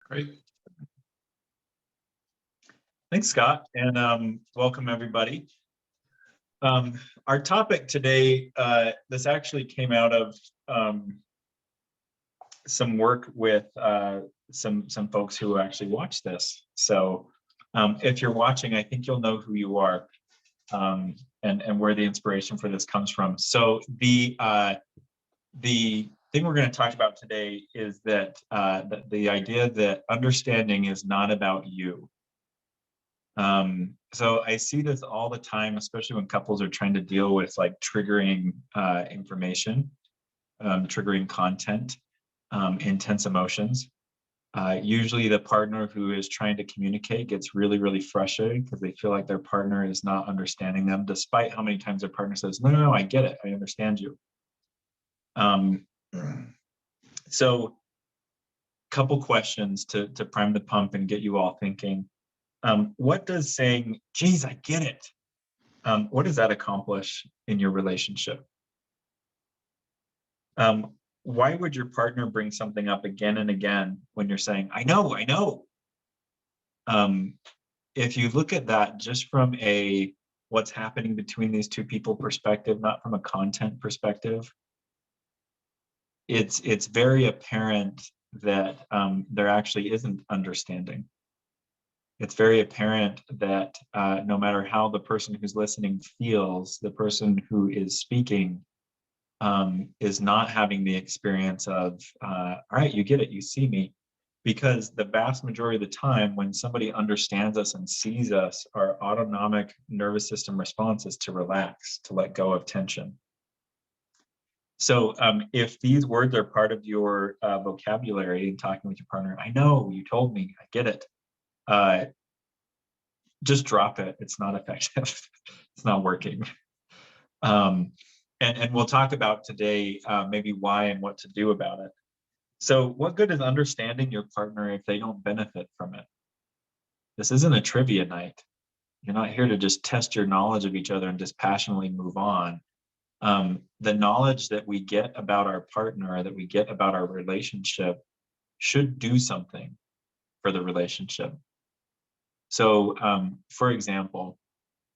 Great. Thanks, Scott, and welcome everybody. Our topic today, this actually came out of some work with some folks who actually watch this. So if you're watching, I think you'll know who you are and where the inspiration for this comes from. So the thing we're going to talk about today is that the idea that understanding is not about you. So I see this all the time, especially when couples are trying to deal with like triggering information, triggering content, intense emotions. Usually the partner who is trying to communicate gets really, really frustrated because they feel like their partner is not understanding them, despite how many times their partner says, no, I get it, I understand you. So couple questions to prime the pump and get you all thinking. What does saying, geez, I get it, what does that accomplish in your relationship? Why would your partner bring something up again and again when you're saying, I know? If you look at that just from a what's happening between these two people perspective, not from a content perspective, it's very apparent that there actually isn't understanding. It's very apparent that no matter how the person who's listening feels, the person who is speaking is not having the experience of, all right, you get it, you see me. Because the vast majority of the time, when somebody understands us and sees us, our autonomic nervous system response is to relax, to let go of tension. So if these words are part of your vocabulary in talking with your partner, I know, you told me, I get it. Just drop it. It's not effective. It's not working. And we'll talk about today maybe why and what to do about it. So what good is understanding your partner if they don't benefit from it? This isn't a trivia night. You're not here to just test your knowledge of each other and dispassionately move on. The knowledge that we get about our partner, that we get about our relationship, should do something for the relationship. So, for example,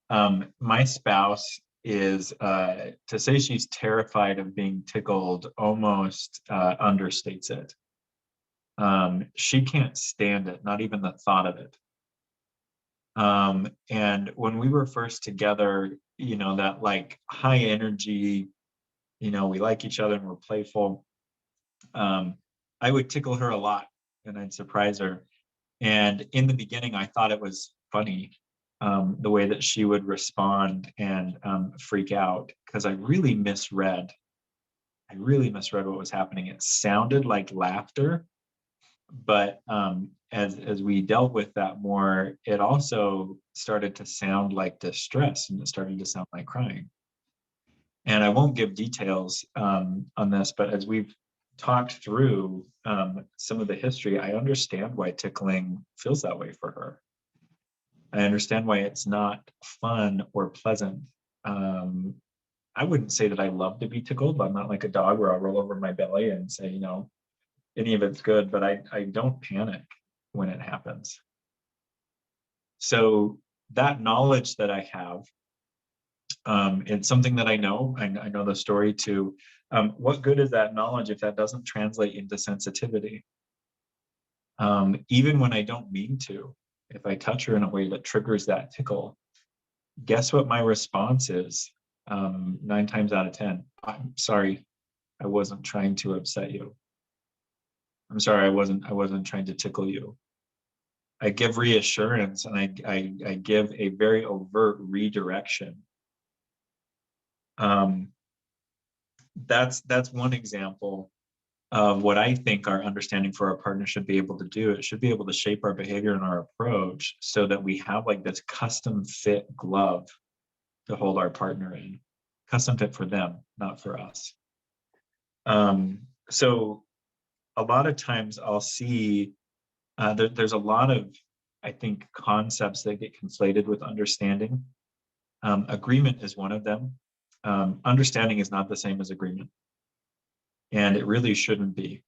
my spouse is, to say she's terrified of being tickled almost understates it. She can't stand it, not even the thought of it. And when we were first together, you know, that like high energy, you know, we like each other and we're playful. I would tickle her a lot and I'd surprise her. And in the beginning, I thought it was funny, the way that she would respond and freak out, because I really misread what was happening. It sounded like laughter, but as we dealt with that more, it also started to sound like distress, and it started to sound like crying. And I won't give details on this, but as we've talked through some of the history, I understand why tickling feels that way for her. I understand why it's not fun or pleasant. I wouldn't say that I love to be tickled. I'm not like a dog where I'll roll over my belly and say, you know, any of it's good, but I don't panic when it happens. So that knowledge that I have, it's something that I know. I know the story too. What good is that knowledge if that doesn't translate into sensitivity? Even when I don't mean to, if I touch her in a way that triggers that tickle, guess what my response is? 9 times out of 10, I'm sorry, I wasn't trying to upset you. I'm sorry, I wasn't trying to tickle you. I give reassurance, and I give a very overt redirection. That's one example of what I think our understanding for our partner should be able to do. It should be able to shape our behavior and our approach so that we have like this custom fit glove to hold our partner in, custom fit for them, not for us. So a lot of times I'll see there's a lot of, I think, concepts that get conflated with understanding. Agreement is one of them. Understanding is not the same as agreement, and it really shouldn't be.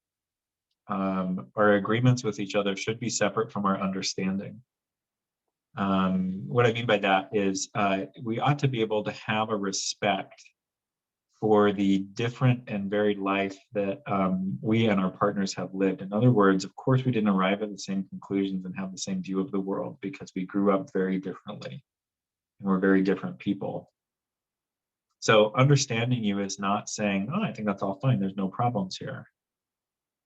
our agreements with each other should be separate from our understanding. What I mean by that is we ought to be able to have a respect for the different and varied life that we and our partners have lived. In other words, of course, we didn't arrive at the same conclusions and have the same view of the world because we grew up very differently and we're very different people. So understanding you is not saying, oh, I think that's all fine, there's no problems here.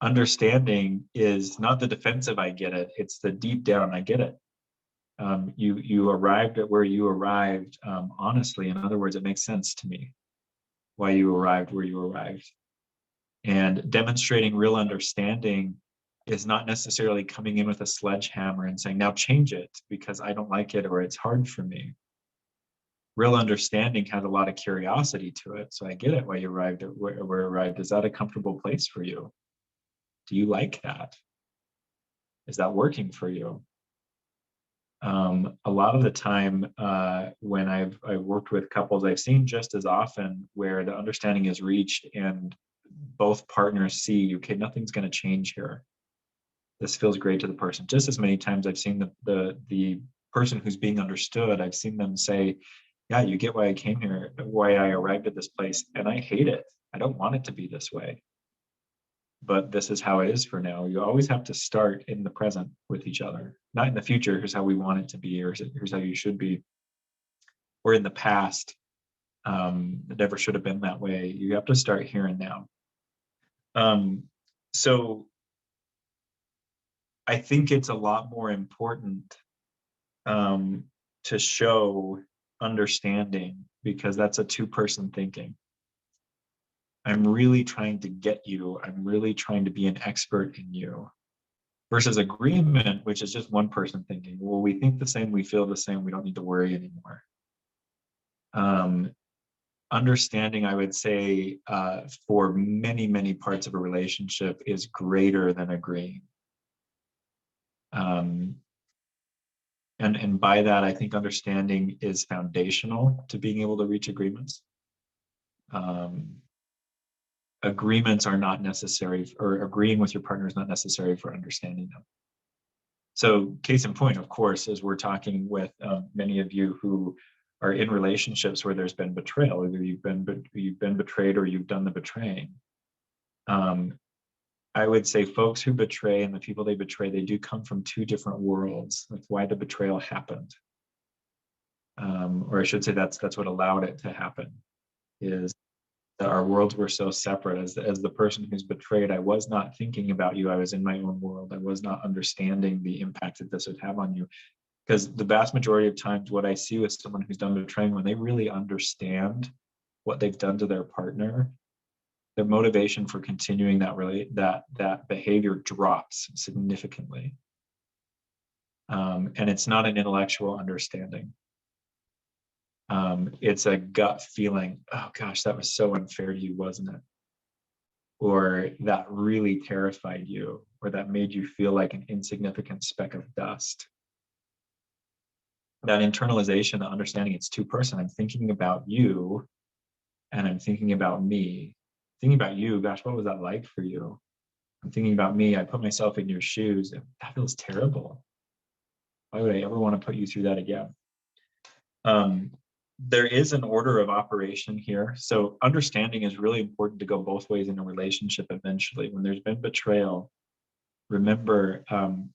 Understanding is not the defensive, I get it, it's the deep down, I get it. You arrived at where you arrived honestly. In other words, it makes sense to me why you arrived where you arrived. And demonstrating real understanding is not necessarily coming in with a sledgehammer and saying, now change it because I don't like it or it's hard for me. Real understanding has a lot of curiosity to it. So I get it why you arrived at where you arrived. Is that a comfortable place for you? Do you like that? Is that working for you? A lot of the time when I've worked with couples, I've seen just as often where the understanding is reached and both partners see, okay, nothing's going to change here. This feels great to the person. Just as many times I've seen the person who's being understood, I've seen them say, yeah, you get why I came here, why I arrived at this place, and I hate it. I don't want it to be this way. But this is how it is for now. You always have to start in the present with each other, not in the future. Here's how we want it to be, or here's how you should be. Or in the past, it never should have been that way. You have to start here and now. So I think it's a lot more important to show understanding because that's a two-person thinking. I'm really trying to get you. I'm really trying to be an expert in you. Versus agreement, which is just one person thinking, well, we think the same, we feel the same, we don't need to worry anymore. Understanding, I would say, for many, many parts of a relationship is greater than agreeing. And by that, I think understanding is foundational to being able to reach agreements. Agreements are not necessary, or agreeing with your partner is not necessary for understanding them. So case in point, of course, as we're talking with many of you who are in relationships where there's been betrayal, either you've been betrayed or you've done the betraying. I would say folks who betray and the people they betray, they do come from two different worlds. That's why the betrayal happened. Or I should say that's what allowed it to happen, is that our worlds were so separate. As the person who's betrayed, I was not thinking about you. I was in my own world. I was not understanding the impact that this would have on you. Because the vast majority of times what I see with someone who's done betraying, when they really understand what they've done to their partner, their motivation for continuing that behavior drops significantly. And it's not an intellectual understanding. It's a gut feeling, oh gosh, that was so unfair to you, wasn't it? Or that really terrified you, or that made you feel like an insignificant speck of dust. That internalization, the understanding it's two-person. I'm thinking about you and I'm thinking about me. Thinking about you, gosh, what was that like for you? I'm thinking about me, I put myself in your shoes, and that feels terrible. Why would I ever want to put you through that again? There is an order of operation here. So understanding is really important to go both ways in a relationship eventually. When there's been betrayal, remember,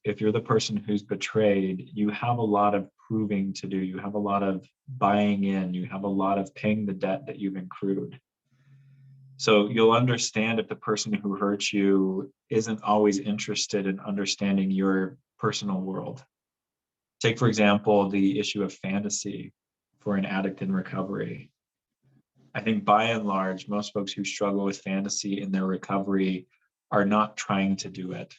if you're the person who's betrayed, you have a lot of proving to do. You have a lot of buying in. You have a lot of paying the debt that you've accrued. So you'll understand if the person who hurt you isn't always interested in understanding your personal world. Take, for example, the issue of fantasy for an addict in recovery. I think by and large, most folks who struggle with fantasy in their recovery are not trying to do it.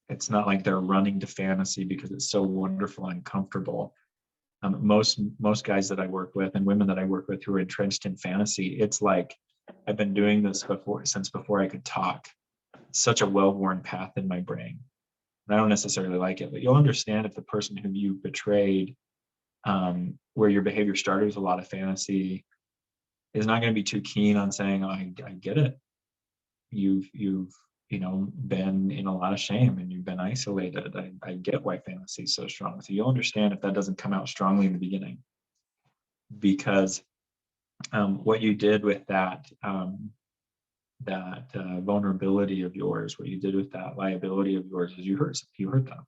It's not like they're running to fantasy because it's so wonderful and comfortable. Most guys that I work with and women that I work with who are entrenched in fantasy, it's like, I've been doing this since before I could talk. It's such a well-worn path in my brain. And I don't necessarily like it, but you'll understand if the person who you betrayed, where your behavior started with a lot of fantasy, is not going to be too keen on saying, oh, I get it. You've been in a lot of shame and you've been isolated. I get why fantasy is so strong. So you'll understand if that doesn't come out strongly in the beginning, because what you did with that vulnerability of yours, what you did with that liability of yours, is you hurt them.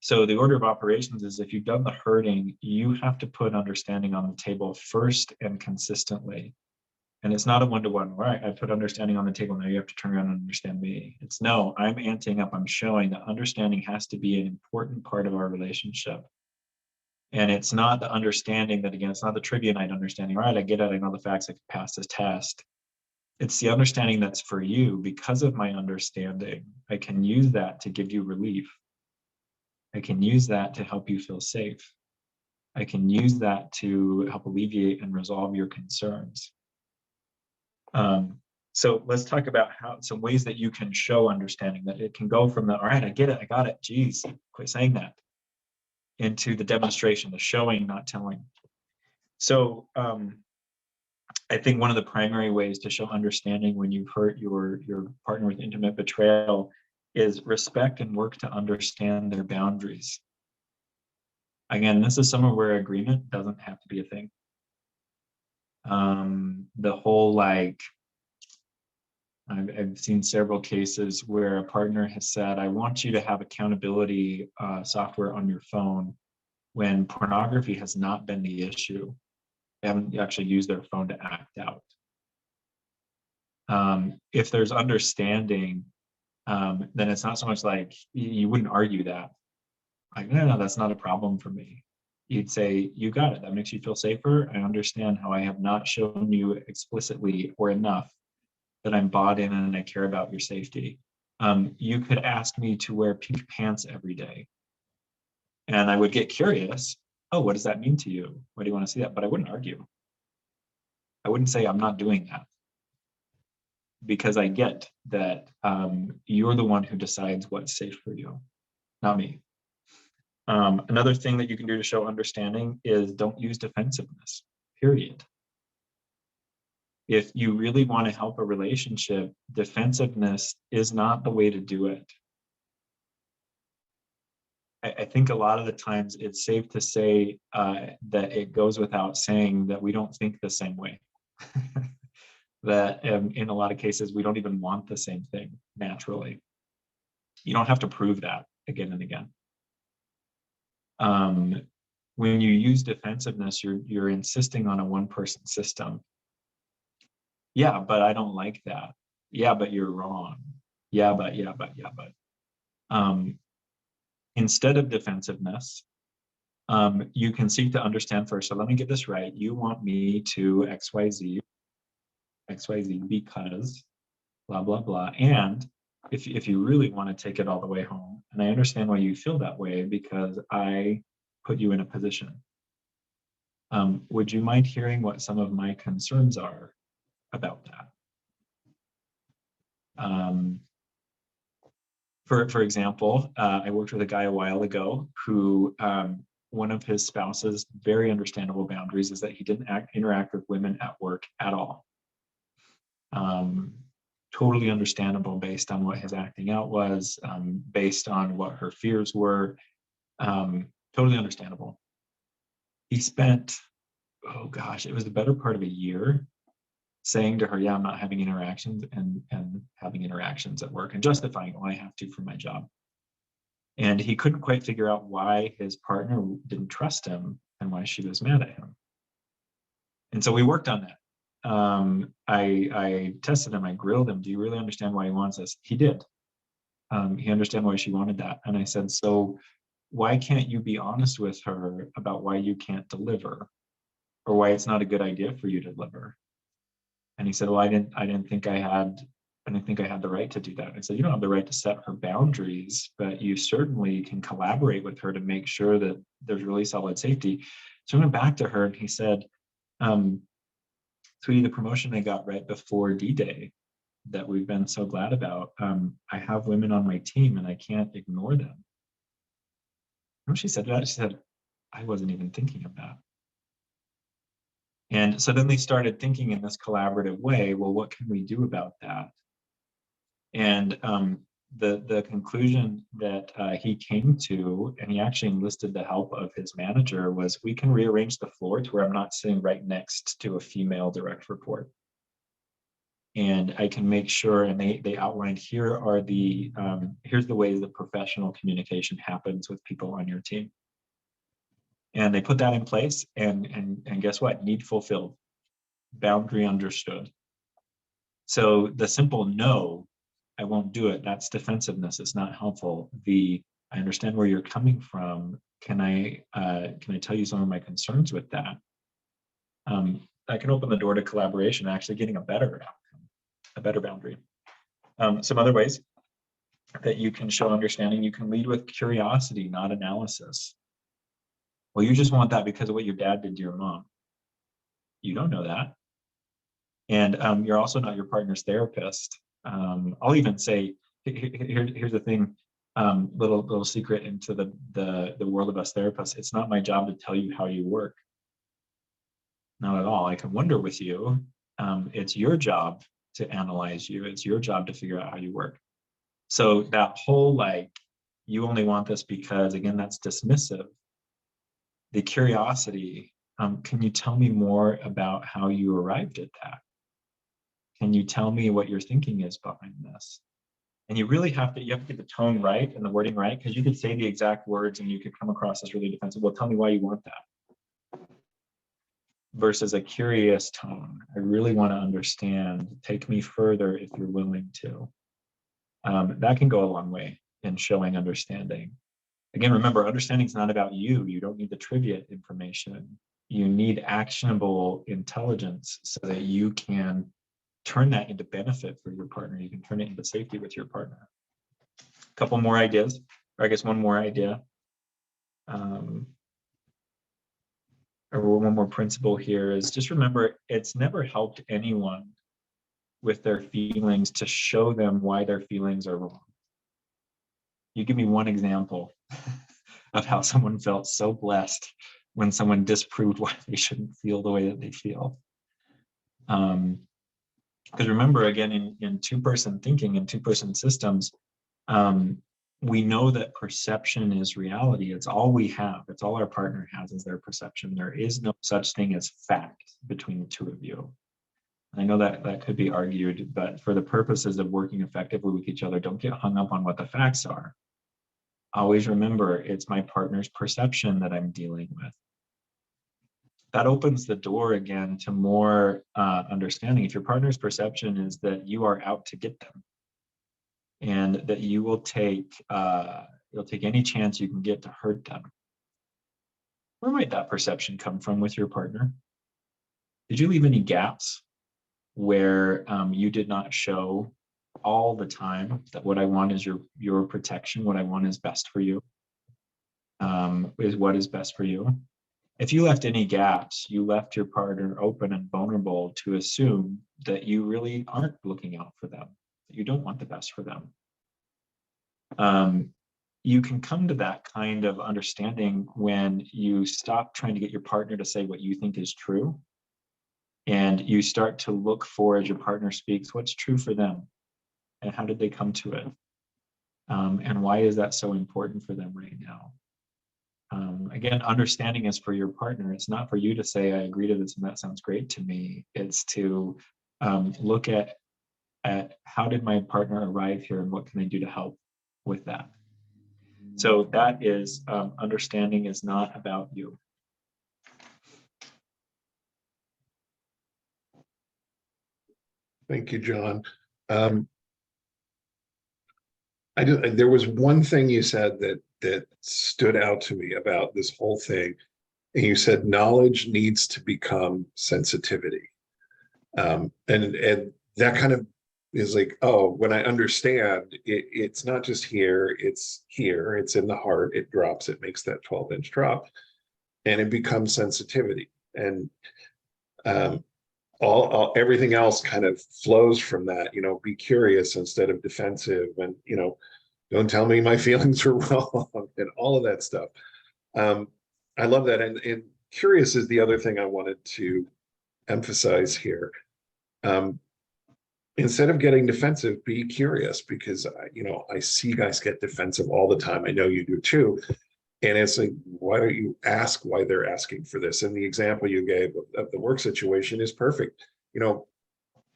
So the order of operations is, if you've done the hurting, you have to put understanding on the table first and consistently. And it's not a one-to-one, right? I put understanding on the table, now you have to turn around and understand me. It's no, I'm anting up, I'm showing that understanding has to be an important part of our relationship. And it's not the understanding that, again, it's not the trivia night understanding, right? I get it, I know the facts, I can pass this test. It's the understanding that's for you. Because of my understanding, I can use that to give you relief. I can use that to help you feel safe. I can use that to help alleviate and resolve your concerns. So let's talk about some ways that you can show understanding, that it can go from the, all right, I get it, I got it, geez, quit saying that, into the demonstration, the showing, not telling. So I think one of the primary ways to show understanding when you've hurt your partner with intimate betrayal is respect and work to understand their boundaries. Again, this is somewhere where agreement doesn't have to be a thing. The whole, like, I've seen several cases where a partner has said, I want you to have accountability software on your phone, when pornography has not been the issue. They haven't actually used their phone to act out. If there's understanding, then it's not so much like, you wouldn't argue that. Like, no, that's not a problem for me. You'd say, you got it. That makes you feel safer. I understand how I have not shown you explicitly or enough that I'm bought in and I care about your safety. You could ask me to wear pink pants every day, and I would get curious. Oh, what does that mean to you? Why do you want to see that? But I wouldn't argue. I wouldn't say I'm not doing that, because I get that you're the one who decides what's safe for you, not me. Another thing that you can do to show understanding is don't use defensiveness, period. If you really want to help a relationship, defensiveness is not the way to do it. I think a lot of the times it's safe to say that it goes without saying that we don't think the same way. That in a lot of cases, we don't even want the same thing naturally. You don't have to prove that again and again. When you use defensiveness, you're insisting on a one-person system. Yeah, but I don't like that. Yeah, but you're wrong. Yeah, but. Instead of defensiveness, you can seek to understand first. So let me get this right. You want me to XYZ because blah, blah, blah. And if you really want to take it all the way home, and I understand why you feel that way, because I put you in a position. Would you mind hearing what some of my concerns are about that? For example, I worked with a guy a while ago who one of his spouse's very understandable boundaries is that he didn't interact with women at work at all. Totally understandable based on what his acting out was, based on what her fears were. Totally understandable. He spent, oh gosh, it was the better part of a year saying to her, yeah, I'm not having interactions, and having interactions at work and justifying, oh, I have to for my job. And he couldn't quite figure out why his partner didn't trust him and why she was mad at him. And so we worked on that. I tested him, I grilled him. Do you really understand why he wants this? He did. He understood why she wanted that. And I said, so why can't you be honest with her about why you can't deliver, or why it's not a good idea for you to deliver? And he said, well, I didn't think I had the right to do that. And I said, you don't have the right to set her boundaries, but you certainly can collaborate with her to make sure that there's really solid safety. So I went back to her and he said, sweetie, the promotion I got right before D-Day that we've been so glad about, I have women on my team and I can't ignore them. When she said that, she said, I wasn't even thinking of that. And so then they started thinking in this collaborative way, well, what can we do about that? And the conclusion that he came to, and he actually enlisted the help of his manager, was we can rearrange the floor to where I'm not sitting right next to a female direct report. And I can make sure, and they outlined, here are the, here's the ways that professional communication happens with people on your team. And they put that in place, and guess what? Need fulfilled, boundary understood. So the simple no, I won't do it, that's defensiveness. It's not helpful. I understand where you're coming from. Can I tell you some of my concerns with that? That can open the door to collaboration, actually getting a better outcome, a better boundary. Some other ways that you can show understanding: you can lead with curiosity, not analysis. Well, you just want that because of what your dad did to your mom. You don't know that. And you're also not your partner's therapist. I'll even say, here's the thing, little secret into the world of us therapists. It's not my job to tell you how you work. Not at all. I can wonder with you. It's your job to analyze you. It's your job to figure out how you work. So that whole, like, you only want this because, again, that's dismissive. The curiosity, can you tell me more about how you arrived at that? Can you tell me what your thinking is behind this? And you really have to get the tone right and the wording right, because you could say the exact words and you could come across as really defensive. Well, tell me why you want that. Versus a curious tone. I really want to understand. Take me further if you're willing to. That can go a long way in showing understanding. Again, remember, understanding is not about you. You don't need the trivia information. You need actionable intelligence so that you can turn that into benefit for your partner. You can turn it into safety with your partner. A couple more ideas, or I guess one more idea. Or one more principle here is just remember, it's never helped anyone with their feelings to show them why their feelings are wrong. You give me one example of how someone felt so blessed when someone disproved why they shouldn't feel the way that they feel. Because remember, again, in two-person thinking, in two-person systems, we know that perception is reality. It's all we have. It's all our partner has is their perception. There is no such thing as fact between the two of you. I know that could be argued, but for the purposes of working effectively with each other, don't get hung up on what the facts are. Always remember, it's my partner's perception that I'm dealing with. That opens the door again to more understanding. If your partner's perception is that you are out to get them, and that you will take you'll take any chance you can get to hurt them, where might that perception come from with your partner? Did you leave any gaps where you did not show all the time that what I want is your protection, what I want is best for you, is what is best for you? If you left any gaps, you left your partner open and vulnerable to assume that you really aren't looking out for them, that you don't want the best for them. You can come to that kind of understanding when you stop trying to get your partner to say what you think is true, and you start to look for, as your partner speaks, what's true for them, and how did they come to it, and why is that so important for them right now? Again, understanding is for your partner. It's not for you to say, I agree to this and that sounds great to me. It's to look at how did my partner arrive here and what can I do to help with that? So that is, understanding is not about you. Thank you, John. There was one thing you said that stood out to me about this whole thing. And you said knowledge needs to become sensitivity. And that kind of is like, oh, when I understand, it's not just here, it's in the heart, it drops, it makes that 12-inch drop, and it becomes sensitivity. And everything else kind of flows from that, be curious instead of defensive, and, don't tell me my feelings are wrong, and all of that stuff. I love that. And curious is the other thing I wanted to emphasize here. instead of getting defensive, be curious, because I see guys get defensive all the time. I know you do too. And it's like, why don't you ask why they're asking for this? And the example you gave of the work situation is perfect.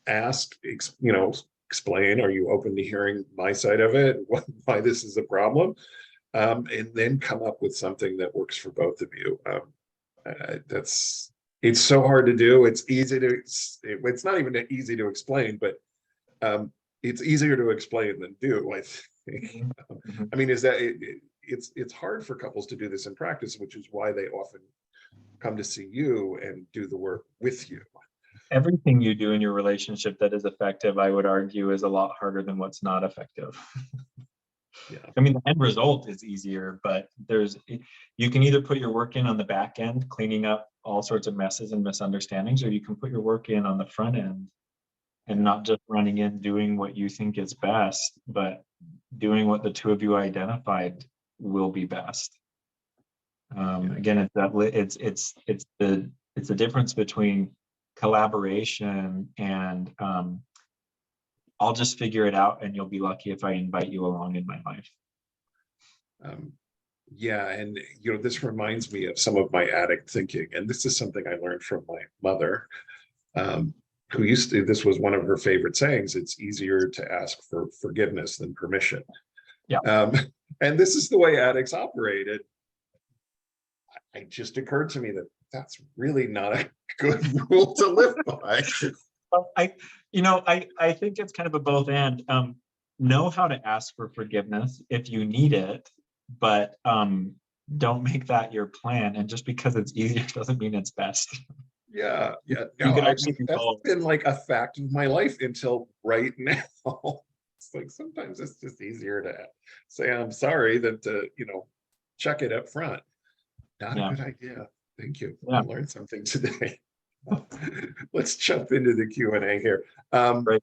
Ask, explain, are you open to hearing my side of it? Why this is a problem? And then come up with something that works for both of you. It's so hard to do. It's not even easy to explain, but it's easier to explain than do, I think. Mhm. I mean, it's hard for couples to do this in practice, which is why they often come to see you and do the work with you. Everything you do in your relationship that is effective, I would argue, is a lot harder than what's not effective. Yeah. I mean, the end result is easier, but you can either put your work in on the back end, cleaning up all sorts of messes and misunderstandings, or you can put your work in on the front end and not just running in doing what you think is best, but doing what the two of you identified will be best. Again, it's the difference between collaboration and I'll just figure it out and you'll be lucky if I invite you along in my life. Yeah, and this reminds me of some of my addict thinking, and this is something I learned from my mother, this was one of her favorite sayings: it's easier to ask for forgiveness than permission. Yeah. And this is the way addicts operate. It just occurred to me that that's really not a good rule to live by. Well, I think it's kind of a both and. Know how to ask for forgiveness if you need it, but don't make that your plan. And just because it's easier doesn't mean it's best. Yeah. You No, could actually be that's both. been like a fact of my life until right now. It's like sometimes it's just easier to say I'm sorry than to, check it up front. Not a Yeah. good idea. Thank you. Yeah. I learned something today. Let's jump into the Q&A here. Right.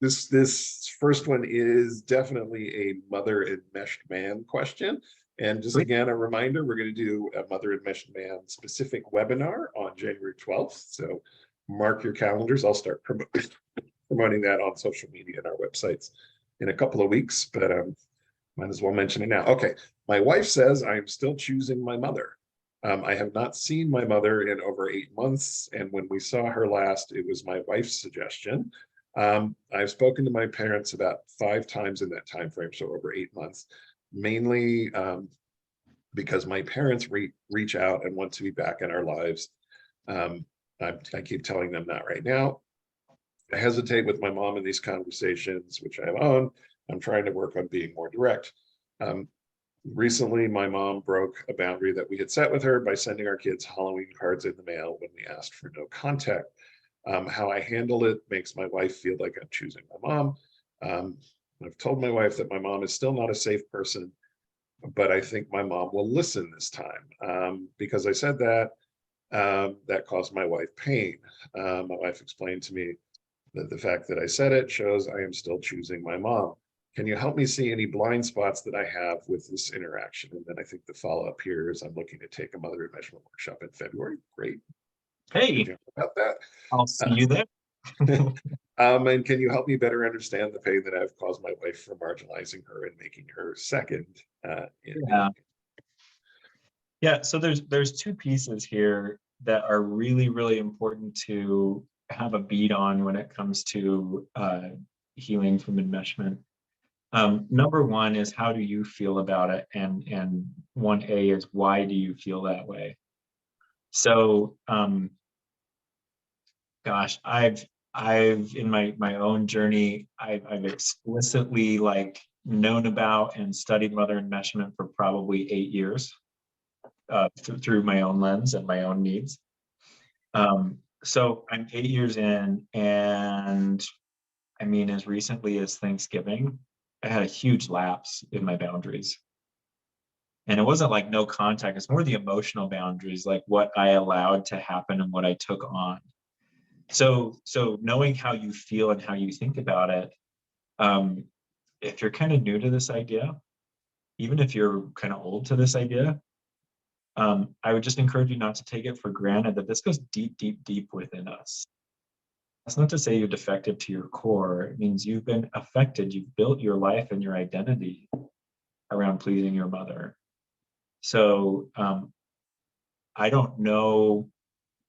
This first one is definitely a mother enmeshed man question. And just again, a reminder, we're going to do a mother enmeshed man specific webinar on January 12th. So mark your calendars. I'll start promoting that on social media and our websites in a couple of weeks, but might as well mention it now. Okay. My wife says I'm still choosing my mother. I have not seen my mother in over 8 months. And when we saw her last, it was my wife's suggestion. I've spoken to my parents about 5 times in that time frame, so over 8 months, mainly because my parents reach out and want to be back in our lives. I keep telling them that right now. I hesitate with my mom in these conversations, which I own. I'm trying to work on being more direct. Recently, my mom broke a boundary that we had set with her by sending our kids Halloween cards in the mail when we asked for no contact. How I handle it makes my wife feel like I'm choosing my mom. I've told my wife that my mom is still not a safe person, but I think my mom will listen this time. Because I said that, that caused my wife pain. My wife explained to me that the fact that I said it shows I am still choosing my mom. Can you help me see any blind spots that I have with this interaction? And then I think the follow-up here is I'm looking to take a mother enmeshment workshop in February. Great. Hey, about that. I'll see you there. And can you help me better understand the pain that I've caused my wife for marginalizing her and making her second? Yeah, so there's 2 pieces here that are really, really important to have a beat on when it comes to healing from enmeshment. Number 1 is, how do you feel about it? And 1A is, why do you feel that way? So, gosh, I've in my own journey, I've explicitly known about and studied mother enmeshment for probably 8 years through my own lens and my own needs. So I'm 8 years in, and I mean, as recently as Thanksgiving, I had a huge lapse in my boundaries. And it wasn't like no contact, it's more the emotional boundaries, like what I allowed to happen and what I took on. So knowing how you feel and how you think about it, if you're kind of new to this idea, even if you're kind of old to this idea, I would just encourage you not to take it for granted that this goes deep, deep, deep within us. That's not to say you're defective to your core. It means you've been affected. You've built your life and your identity around pleasing your mother. So I don't know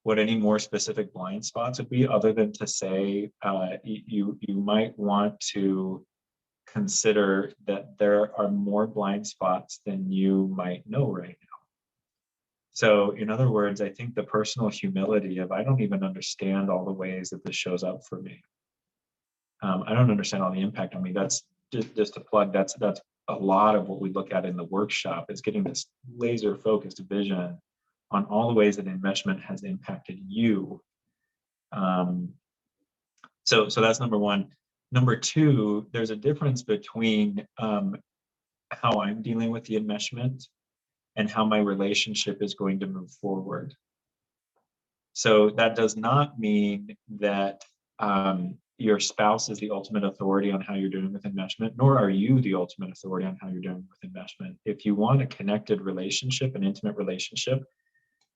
what any more specific blind spots would be, other than to say you might want to consider that there are more blind spots than you might know right now. So in other words, I think the personal humility of, I don't even understand all the ways that this shows up for me. I don't understand all the impact on me. That's just a plug. That's a lot of what we look at in the workshop, is getting this laser focused vision on all the ways that enmeshment has impacted you. So that's number one. Number two, there's a difference between how I'm dealing with the enmeshment and how my relationship is going to move forward. So that does not mean that your spouse is the ultimate authority on how you're doing with enmeshment, nor are you the ultimate authority on how you're doing with enmeshment. If you want a connected relationship, an intimate relationship,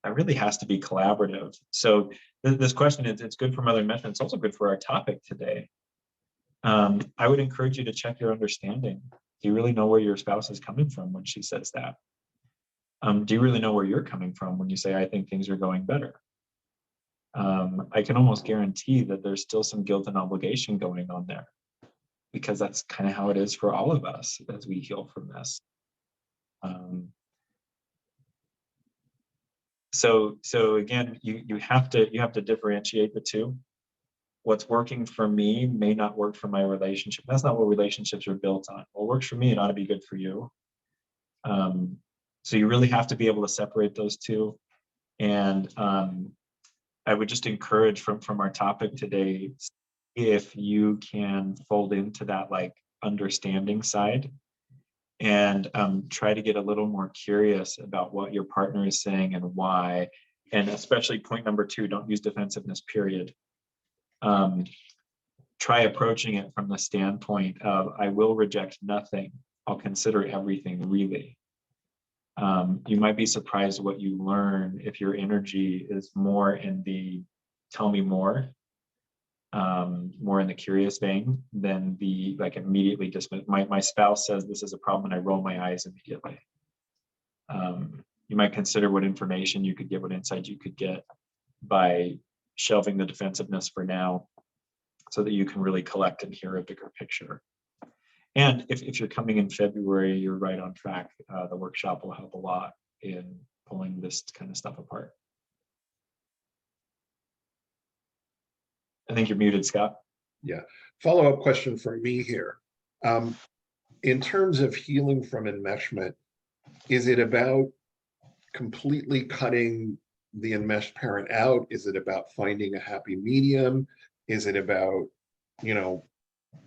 that really has to be collaborative. So this question is, it's good for mother enmeshment. It's also good for our topic today. I would encourage you to check your understanding. Do you really know where your spouse is coming from when she says that? Do you really know where you're coming from when you say, I think things are going better? I can almost guarantee that there's still some guilt and obligation going on there, because that's kind of how it is for all of us as we heal from this. So again, you have to differentiate the two. What's working for me may not work for my relationship. That's not what relationships are built on. What works for me, it ought to be good for you. So you really have to be able to separate those two. And I would just encourage from our topic today, if you can fold into that like understanding side, and try to get a little more curious about what your partner is saying and why. And especially point number two, don't use defensiveness, period. Try approaching it from the standpoint of, I will reject nothing. I'll consider everything, really. You might be surprised what you learn if your energy is more in the tell me more, more in the curious vein than the like immediately dismiss. My spouse says this is a problem and I roll my eyes immediately. You might consider what information you could get, what insight you could get by shelving the defensiveness for now, so that you can really collect and hear a bigger picture. And if you're coming in February, you're right on track. The workshop will help a lot in pulling this kind of stuff apart. I think you're muted, Scott. Yeah. Follow-up question for me here. In terms of healing from enmeshment, is it about completely cutting the enmeshed parent out? Is it about finding a happy medium? Is it about,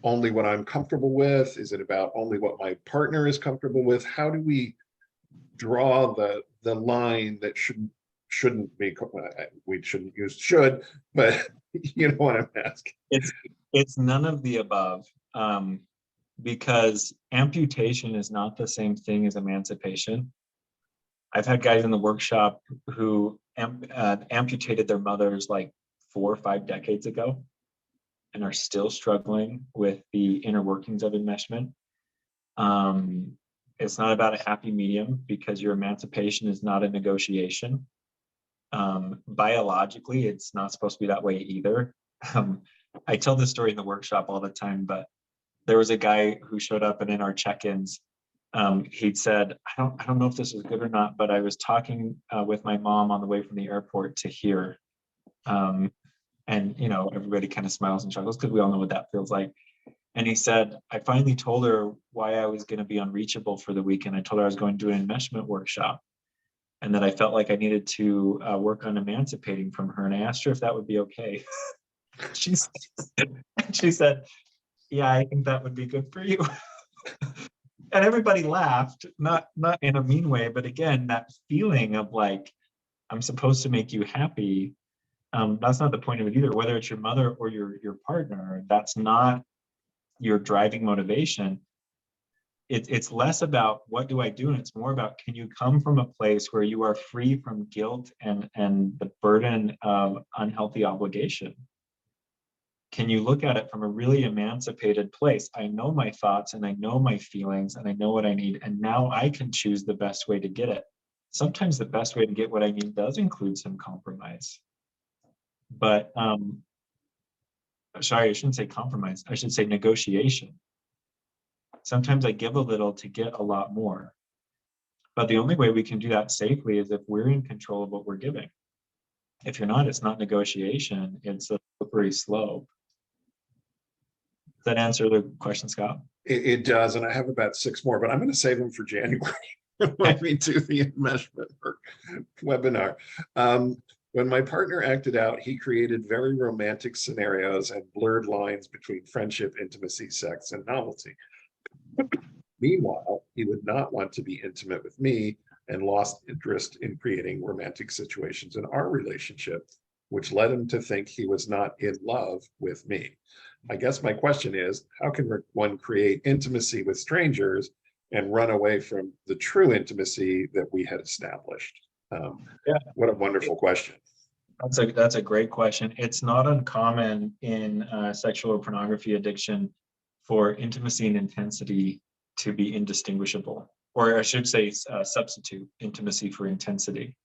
only what I'm comfortable with? Is it about only what my partner is comfortable with? How do we draw the line that shouldn't be, we shouldn't use should, but you know what I'm asking? It's none of the above, because amputation is not the same thing as emancipation. I've had guys in the workshop who amputated their mothers like 4 or 5 decades ago and are still struggling with the inner workings of enmeshment. It's not about a happy medium, because your emancipation is not a negotiation. Biologically, it's not supposed to be that way either. I tell this story in the workshop all the time, but there was a guy who showed up, and in our check-ins, he'd said, I don't know if this is good or not, but I was talking with my mom on the way from the airport to here. And everybody kind of smiles and chuckles, because we all know what that feels like. And he said, I finally told her why I was going to be unreachable for the weekend. I told her I was going to do an enmeshment workshop, and that I felt like I needed to work on emancipating from her. And I asked her if that would be okay. She said, yeah, I think that would be good for you. And everybody laughed, not in a mean way, but again, that feeling of like, I'm supposed to make you happy. That's not the point of it either. Whether it's your mother or your partner, that's not your driving motivation. It's less about what do I do, and it's more about, can you come from a place where you are free from guilt and the burden of unhealthy obligation? can you look at it from a really emancipated place? I know my thoughts and I know my feelings and I know what I need, and now I can choose the best way to get it. Sometimes the best way to get what I need does include some compromise. But sorry, I shouldn't say compromise. I should say negotiation. Sometimes I give a little to get a lot more. But the only way we can do that safely is if we're in control of what we're giving. If you're not, it's not negotiation, it's a slippery slope. Does that answer the question, Scott? It does, and I have about 6 more, but I'm going to save them for January when we do the enmeshment webinar. When my partner acted out, he created very romantic scenarios and blurred lines between friendship, intimacy, sex, and novelty. Meanwhile, he would not want to be intimate with me and lost interest in creating romantic situations in our relationship, which led him to think he was not in love with me. I guess my question is, how can one create intimacy with strangers and run away from the true intimacy that we had established? What a wonderful question. That's a great question. It's not uncommon in sexual pornography addiction for intimacy and intensity to be indistinguishable, or I should say substitute intimacy for intensity.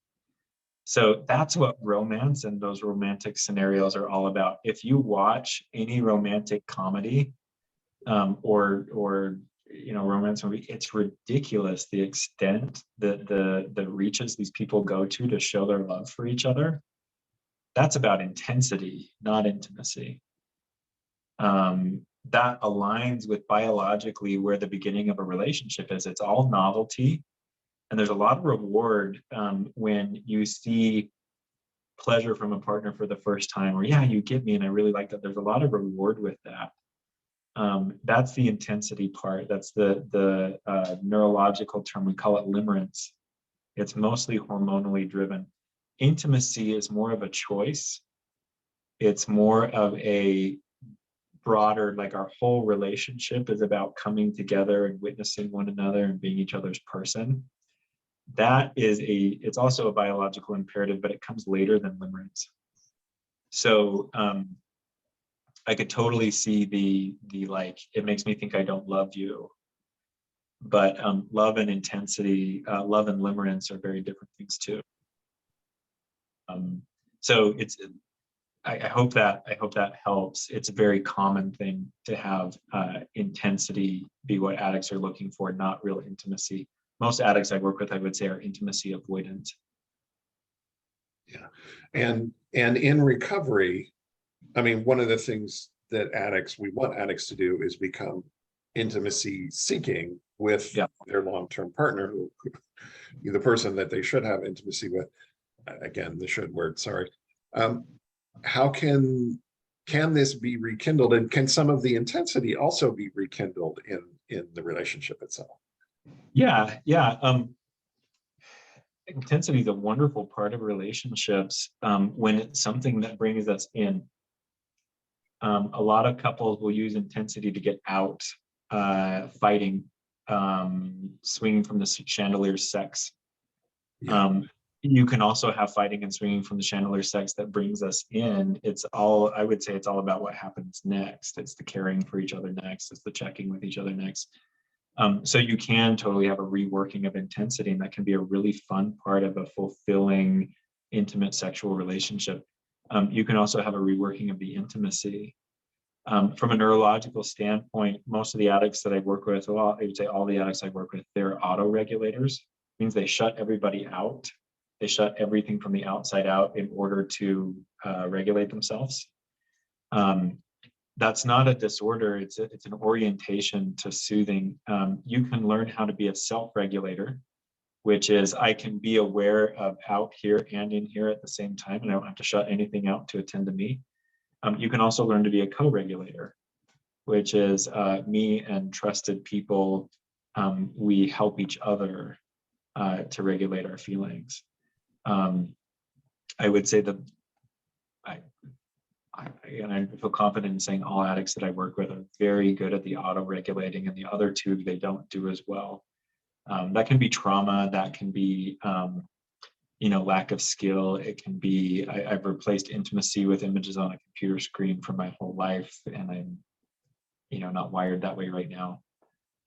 So that's what romance and those romantic scenarios are all about. If you watch any romantic comedy or romance movie, it's ridiculous the extent that the reaches these people go to show their love for each other. That's about intensity, not intimacy. That aligns with biologically where the beginning of a relationship is. It's all novelty. And there's a lot of reward when you see pleasure from a partner for the first time, or yeah, you get me and I really like that. There's a lot of reward with that. That's the intensity part. That's the neurological term. We call it limerence. It's mostly hormonally driven. Intimacy is more of a choice. It's more of a broader, like our whole relationship is about coming together and witnessing one another and being each other's person. It's also a biological imperative, but it comes later than limerence. So I could totally see the like, it makes me think I don't love you. But love and intensity, love and limerence are very different things too. So I hope that helps. It's a very common thing to have intensity be what addicts are looking for, not real intimacy. Most addicts I work with, I would say, are intimacy avoidant. Yeah, and in recovery, I mean, one of the things that we want addicts to do is become intimacy seeking with their long-term partner, the person that they should have intimacy with. Again, the should word, sorry. How can this be rekindled, and can some of the intensity also be rekindled in the relationship itself? Yeah. Intensity is a wonderful part of relationships when it's something that brings us in. A lot of couples will use intensity to get out, fighting, swinging from the chandelier sex. You can also have fighting and swinging from the chandelier sex that brings us in. I would say it's all about what happens next. It's the caring for each other next. It's the checking with each other next. So you can totally have a reworking of intensity, and that can be a really fun part of a fulfilling, intimate sexual relationship. You can also have a reworking of the intimacy. From a neurological standpoint, most of the addicts that I work with, well, I would say all the addicts I work with, they're autoregulators. Means they shut everybody out. They shut everything from the outside out in order to regulate themselves. That's not a disorder. It's an orientation to soothing. You can learn how to be a self-regulator, which is I can be aware of out here and in here at the same time, and I don't have to shut anything out to attend to me. You can also learn to be a co-regulator, which is me and trusted people. We help each other to regulate our feelings. I would say that I feel confident in saying all addicts that I work with are very good at the auto-regulating, and the other two they don't do as well. That can be trauma. That can be lack of skill. It can be, I've replaced intimacy with images on a computer screen for my whole life, and I'm, not wired that way right now,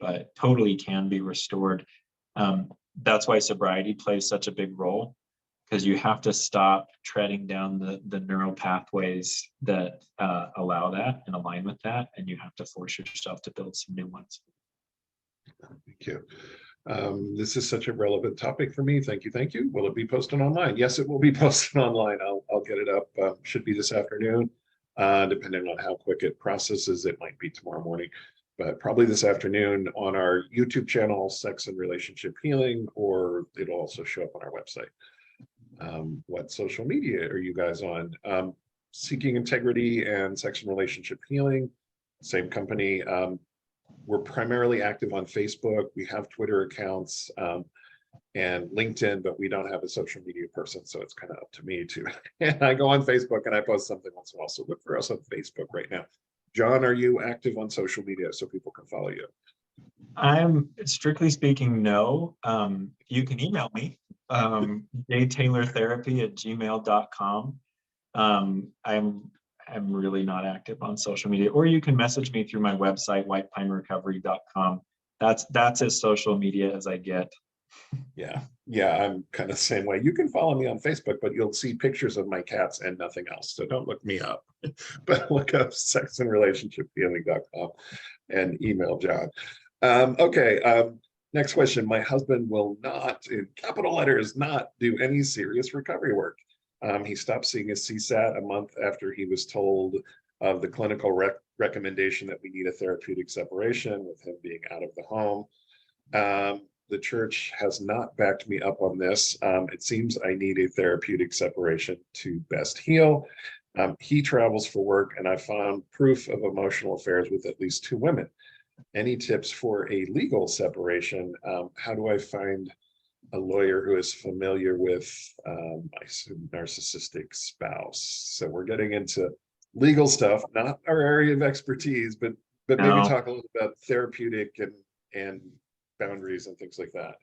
but totally can be restored. That's why sobriety plays such a big role, because you have to stop treading down the neural pathways that allow that and align with that, and you have to force yourself to build some new ones. Thank you. This is such a relevant topic for me. Thank you. Thank you. Will it be posted online? Yes, it will be posted online. I'll get it up. Should be this afternoon. Depending on how quick it processes, it might be tomorrow morning, but probably this afternoon on our YouTube channel, Sex and Relationship Healing, or it'll also show up on our website. What social media are you guys on? Seeking Integrity and Sex and Relationship Healing, same company. We're primarily active on Facebook. We have Twitter accounts and LinkedIn, but we don't have a social media person, so it's kind of up to me to. And I go on Facebook and I post something once in a while. So look for us on Facebook right now. John, are you active on social media so people can follow you? I'm, strictly speaking, no. You can email me, jtaylortherapy@gmail.com. I'm really not active on social media, or you can message me through my website, whitepinerecovery.com. That's as social media as I get. Yeah, I'm kind of the same way. You can follow me on Facebook, but you'll see pictures of my cats and nothing else. So don't look me up, but look up sexandrelationshiphealing.com and email John. Okay, next question. My husband will not, in capital letters, not do any serious recovery work. He stopped seeing his CSAT a month after he was told of the clinical recommendation that we need a therapeutic separation with him being out of the home. The church has not backed me up on this. It seems I need a therapeutic separation to best heal. He travels for work, and I found proof of emotional affairs with at least 2 women. Any tips for a legal separation? How do I find a lawyer who is familiar with my narcissistic spouse? So we're getting into legal stuff, not our area of expertise, but maybe talk a little about therapeutic and boundaries and things like that.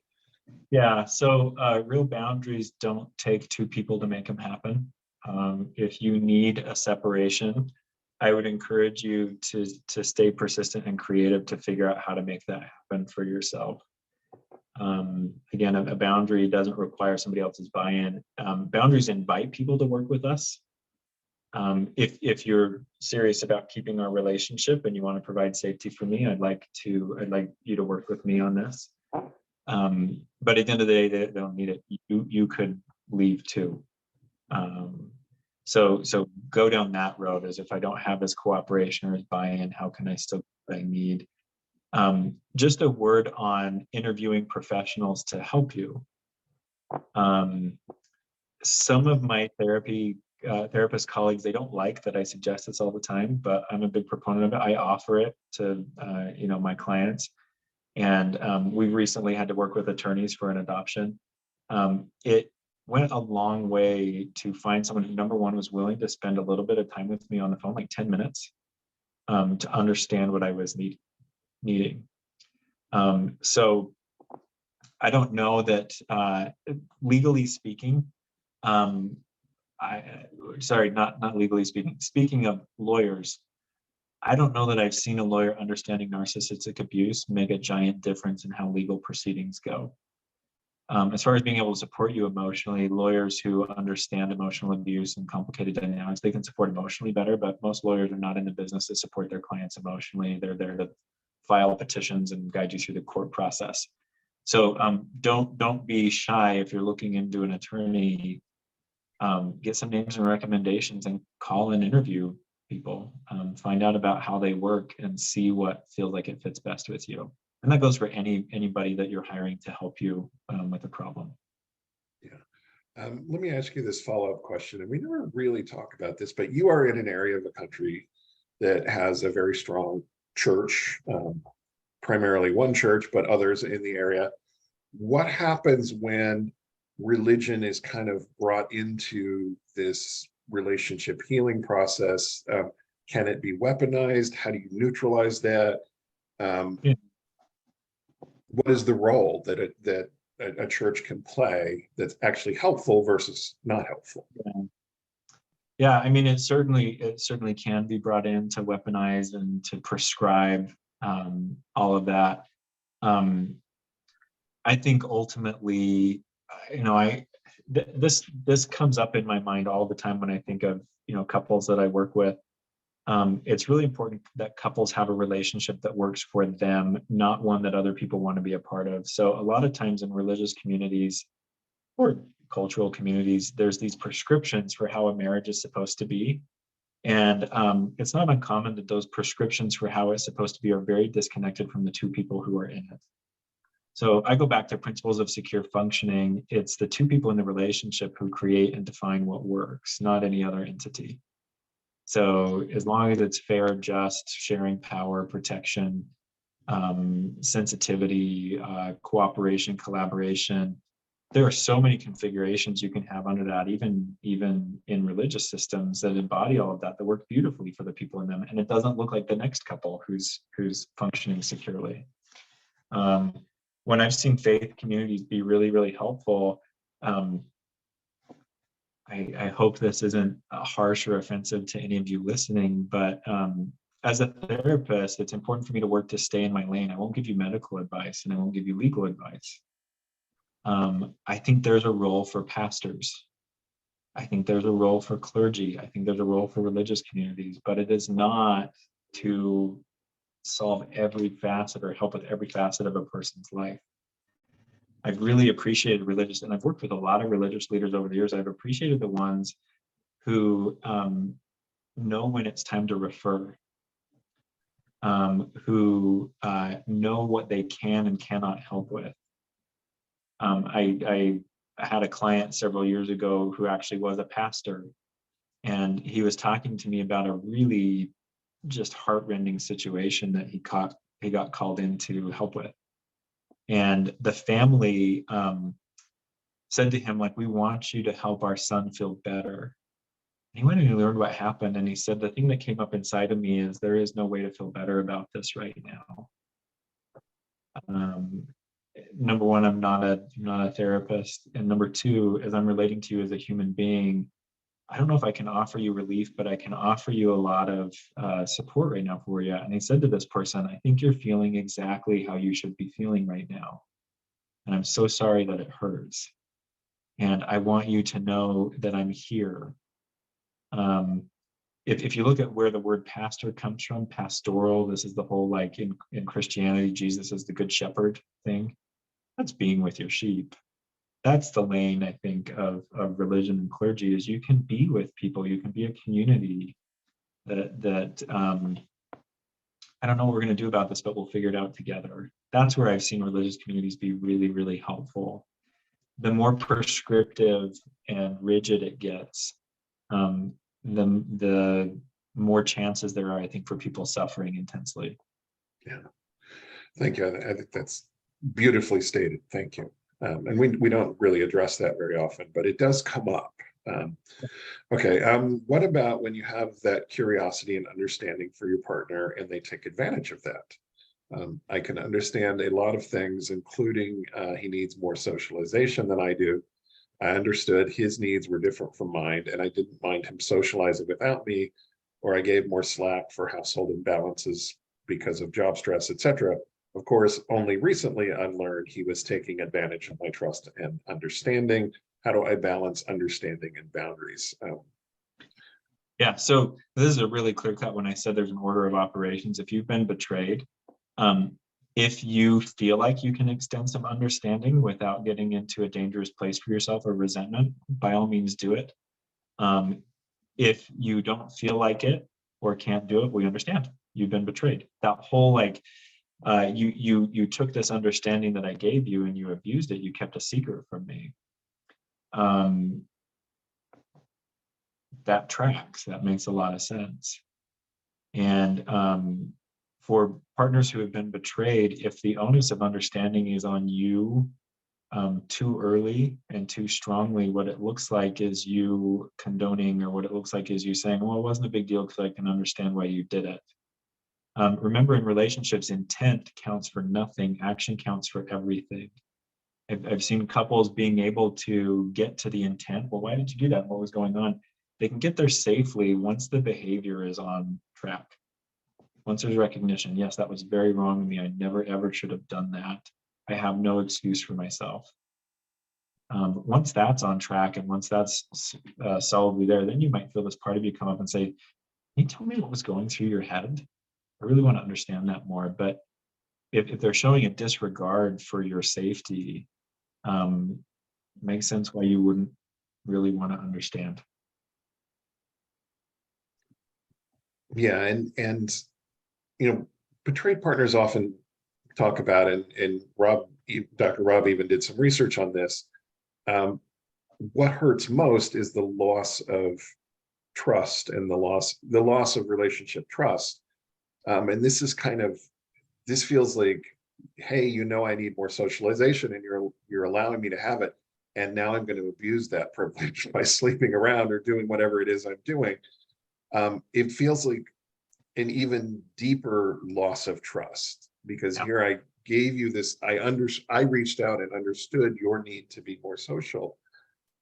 Yeah, so real boundaries don't take 2 people to make them happen. If you need a separation, I would encourage you to stay persistent and creative to figure out how to make that happen for yourself. Again, a boundary doesn't require somebody else's buy-in. Boundaries invite people to work with us. If you're serious about keeping our relationship and you want to provide safety for me, I'd like you to work with me on this. But at the end of the day, they don't need it. You could leave too. So go down that road, as if I don't have his cooperation or his buy-in, how can I still get what I need? Just a word on interviewing professionals to help you. Some of my therapist colleagues, they don't like that I suggest this all the time, but I'm a big proponent of it. I offer it to my clients, and we recently had to work with attorneys for an adoption. It went a long way to find someone who, number one, was willing to spend a little bit of time with me on the phone, like 10 minutes, to understand what I was needing. So I don't know that legally speaking, not legally speaking. Speaking of lawyers, I don't know that I've seen a lawyer understanding narcissistic abuse make a giant difference in how legal proceedings go. As far as being able to support you emotionally, lawyers who understand emotional abuse and complicated dynamics, they can support emotionally better, but most lawyers are not in the business to support their clients emotionally. They're there to file petitions and guide you through the court process. So don't be shy if you're looking into an attorney. Get some names and recommendations and call and interview people. Find out about how they work and see what feels like it fits best with you. And that goes for anybody that you're hiring to help you with a problem. Yeah. Let me ask you this follow-up question. And we never really talk about this, but you are in an area of the country that has a very strong church, primarily one church, but others in the area. What happens when religion is kind of brought into this relationship healing process? Can it be weaponized? How do you neutralize that? What is the role that a church can play that's actually helpful versus not helpful. Yeah, I mean, it certainly can be brought in to weaponize and to prescribe all of that. I think ultimately, this comes up in my mind all the time when I think of couples that I work with. It's really important that couples have a relationship that works for them, not one that other people want to be a part of. So a lot of times in religious communities or cultural communities, there's these prescriptions for how a marriage is supposed to be. And it's not uncommon that those prescriptions for how it's supposed to be are very disconnected from the two people who are in it. So I go back to principles of secure functioning. It's the two people in the relationship who create and define what works, not any other entity. So as long as it's fair, just, sharing power, protection, sensitivity, cooperation, collaboration, there are so many configurations you can have under that, even in religious systems that embody all of that work beautifully for the people in them. And it doesn't look like the next couple who's functioning securely. When I've seen faith communities be really, really helpful, I hope this isn't harsh or offensive to any of you listening, but as a therapist, it's important for me to work to stay in my lane. I won't give you medical advice and I won't give you legal advice. I think there's a role for pastors. I think there's a role for clergy. I think there's a role for religious communities, but it is not to solve every facet or help with every facet of a person's life. I've really appreciated religious, and I've worked with a lot of religious leaders over the years. I've appreciated the ones who know when it's time to refer, who know what they can and cannot help with. I had a client several years ago who actually was a pastor, and he was talking to me about a really just heartrending situation that he got called in to help with. And the family said to him, like, we want you to help our son feel better. And he went and he learned what happened. And he said, the thing that came up inside of me is there is no way to feel better about this right now. Number one, I'm not a therapist. And number two, as I'm relating to you as a human being, I don't know if I can offer you relief, but I can offer you a lot of support right now for you. And he said to this person, I think you're feeling exactly how you should be feeling right now. And I'm so sorry that it hurts. And I want you to know that I'm here. If you look at where the word pastor comes from, pastoral, this is the whole, like in Christianity, Jesus is the good shepherd thing. That's being with your sheep. That's the lane, I think, of religion and clergy, is you can be with people, you can be a community that I don't know what we're going to do about this, but we'll figure it out together. That's where I've seen religious communities be really, really helpful. The more prescriptive and rigid it gets, the more chances there are, I think, for people suffering intensely. Yeah, thank you. I think that's beautifully stated. Thank you. And we don't really address that very often, but it does come up. Okay. What about when you have that curiosity and understanding for your partner and they take advantage of that? I can understand a lot of things, including he needs more socialization than I do. I understood his needs were different from mine, and I didn't mind him socializing without me, or I gave more slack for household imbalances because of job stress, etc. Of course, only recently I learned he was taking advantage of my trust and understanding. How do I balance understanding and boundaries? Yeah, so this is a really clear cut when I said there's an order of operations. If you've been betrayed, if you feel like you can extend some understanding without getting into a dangerous place for yourself or resentment, by all means do it. If you don't feel like it or can't do it, we understand. You've been betrayed. That whole, like, you took this understanding that I gave you and you abused it. You kept a secret from me. That tracks. That makes a lot of sense. And for partners who have been betrayed, if the onus of understanding is on you too early and too strongly, what it looks like is you condoning, or what it looks like is you saying, well, it wasn't a big deal because I can understand why you did it. Remember, in relationships, intent counts for nothing. Action counts for everything. I've seen couples being able to get to the intent. Well, why did you do that? What was going on? They can get there safely once the behavior is on track. Once there's recognition, yes, that was very wrong of me. I never ever should have done that. I have no excuse for myself. Once that's on track and once that's solidly there, then you might feel this part of you come up and say, "Can you tell me what was going through your head? I really want to understand that more." But if they're showing a disregard for your safety, makes sense why you wouldn't really want to understand. Yeah, and betrayed partners often talk about, and Dr. Rob even did some research on this. What hurts most is the loss of trust and the loss of relationship trust. And this feels like, hey, I need more socialization, and you're allowing me to have it, and now I'm going to abuse that privilege by sleeping around or doing whatever it is I'm doing. It feels like an even deeper loss of trust, because Yeah. here I gave you this, I reached out and understood your need to be more social,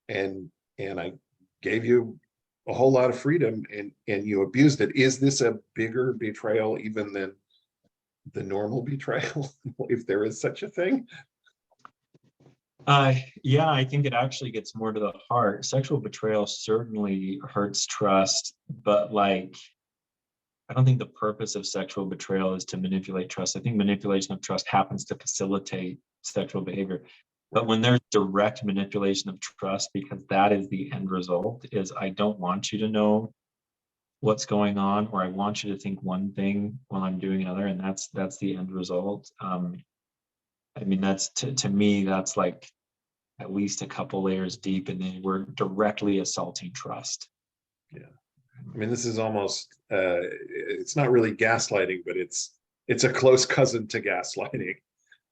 and I gave you a whole lot of freedom, and you abused it. Is this a bigger betrayal even than the normal betrayal, if there is such a thing? Yeah, I think it actually gets more to the heart. Sexual betrayal certainly hurts trust, but I don't think the purpose of sexual betrayal is to manipulate trust. I think manipulation of trust happens to facilitate sexual behavior. But when there's direct manipulation of trust, because that is the end result, is I don't want you to know what's going on, or I want you to think one thing while I'm doing another, and that's the end result. I mean, that's to me, that's like at least a couple layers deep, and then we're directly assaulting trust. Yeah. I mean, this is almost, it's not really gaslighting, but it's a close cousin to gaslighting.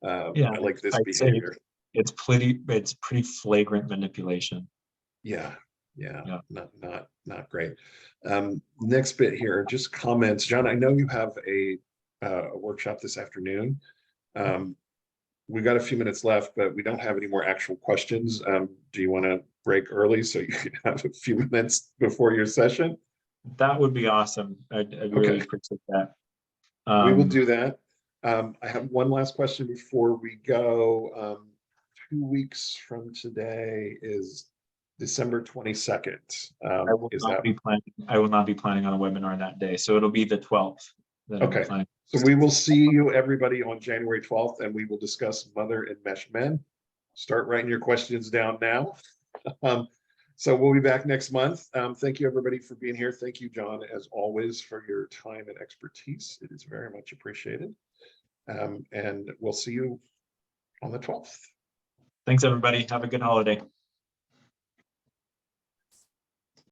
Yeah, Like this I'd say behavior. it's pretty flagrant manipulation. Yeah. Yeah. Yeah. Not great. Next bit here, just comments. John, I know you have a workshop this afternoon. We got a few minutes left, but we don't have any more actual questions. Do you want to break early so you can have a few minutes before your session? That would be awesome. I'd really Okay, appreciate that. we will do that. I have one last question before we go. 2 weeks from today is December 22nd. I will Is not that be planning. I will not be planning on a webinar that day, so it'll be the 12th that I'm okay? planning. So we will see you, everybody, on January 12th, and we will discuss mother enmeshed men. Start writing your questions down now. So we'll be back next month. Thank you, everybody, for being here. Thank you, John, as always, for your time and expertise. It is very much appreciated. And we'll see you on the 12th. Thanks, everybody. Have a good holiday.